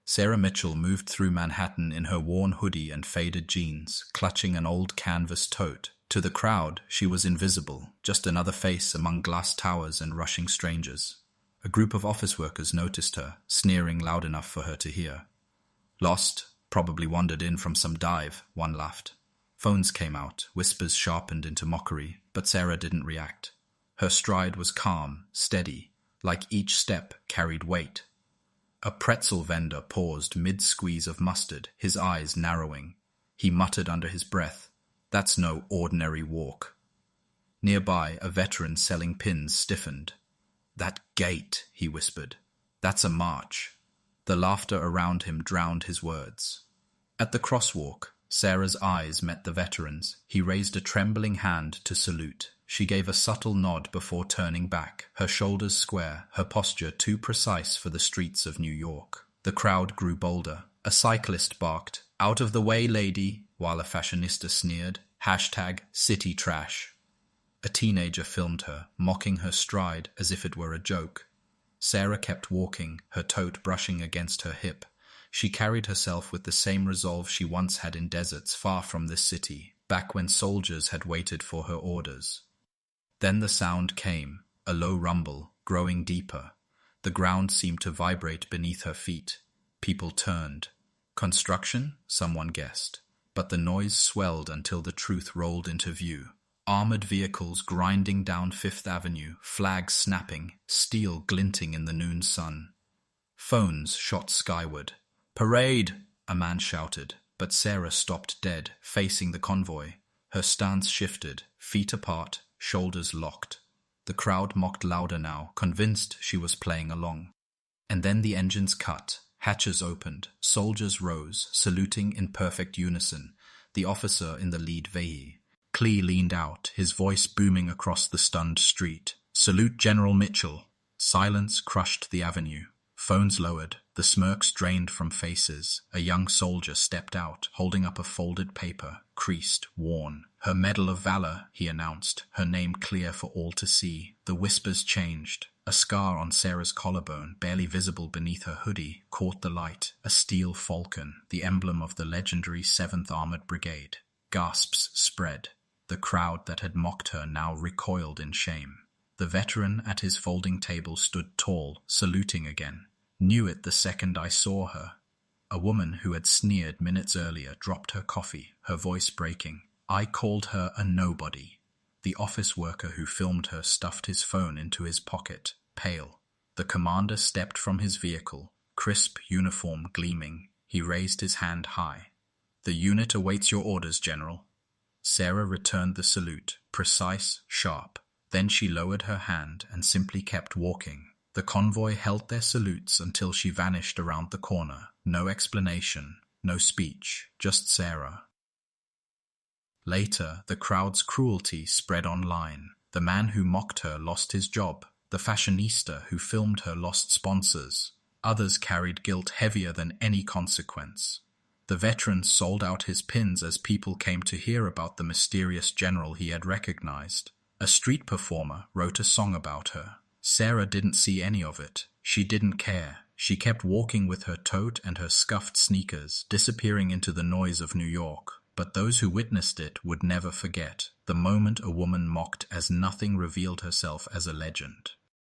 Sarah Mitchell moved through Manhattan in her worn hoodie and faded jeans, clutching an old canvas tote. To the crowd, she was invisible, just another face among glass towers and rushing strangers. A group of office workers noticed her, sneering loud enough for her to hear. Lost, probably wandered in from some dive, one laughed. Phones came out, whispers sharpened into mockery, but Sarah didn't react. Her stride was calm, steady, like each step carried weight. A pretzel vendor paused mid-squeeze of mustard, his eyes narrowing. He muttered under his breath, "That's no ordinary walk." Nearby, a veteran selling pins stiffened. "That gait," he whispered. "That's a march." The laughter around him drowned his words. At the crosswalk, Sarah's eyes met the veteran's. He raised a trembling hand to salute. She gave a subtle nod before turning back, her shoulders square, her posture too precise for the streets of New York. The crowd grew bolder. A cyclist barked, "Out of the way, lady," while a fashionista sneered, #city trash. A teenager filmed her, mocking her stride as if it were a joke. Sarah kept walking, her tote brushing against her hip. She carried herself with the same resolve she once had in deserts far from this city, back when soldiers had waited for her orders. Then the sound came, a low rumble, growing deeper. The ground seemed to vibrate beneath her feet. People turned. Construction? Someone guessed. But the noise swelled until the truth rolled into view. Armored vehicles grinding down Fifth Avenue, flags snapping, steel glinting in the noon sun. Phones shot skyward. "Parade!" a man shouted, but Sarah stopped dead, facing the convoy. Her stance shifted, feet apart, shoulders locked. The crowd mocked louder now, convinced she was playing along. And then the engines cut, hatches opened, soldiers rose, saluting in perfect unison, the officer in the lead veille. Clee leaned out, his voice booming across the stunned street. "Salute General Mitchell." Silence crushed the avenue. Phones lowered, the smirks drained from faces. A young soldier stepped out, holding up a folded paper, creased, worn. "Her Medal of Valor," he announced, her name clear for all to see. The whispers changed. A scar on Sarah's collarbone, barely visible beneath her hoodie, caught the light. A steel falcon, the emblem of the legendary 7th Armored Brigade. Gasps spread. The crowd that had mocked her now recoiled in shame. The veteran at his folding table stood tall, saluting again. "Knew it the second I saw her." A woman who had sneered minutes earlier dropped her coffee, her voice breaking. "I called her a nobody." The office worker who filmed her stuffed his phone into his pocket, pale. The commander stepped from his vehicle, crisp uniform gleaming. He raised his hand high. "The unit awaits your orders, General." Sarah returned the salute, precise, sharp. Then she lowered her hand and simply kept walking. The convoy held their salutes until she vanished around the corner. No explanation, no speech, just Sarah. Later, the crowd's cruelty spread online. The man who mocked her lost his job. The fashionista who filmed her lost sponsors. Others carried guilt heavier than any consequence. The veteran sold out his pins as people came to hear about the mysterious general he had recognized. A street performer wrote a song about her. Sarah didn't see any of it. She didn't care. She kept walking with her tote and her scuffed sneakers, disappearing into the noise of New York. But those who witnessed it would never forget the moment a woman mocked as nothing revealed herself as a legend.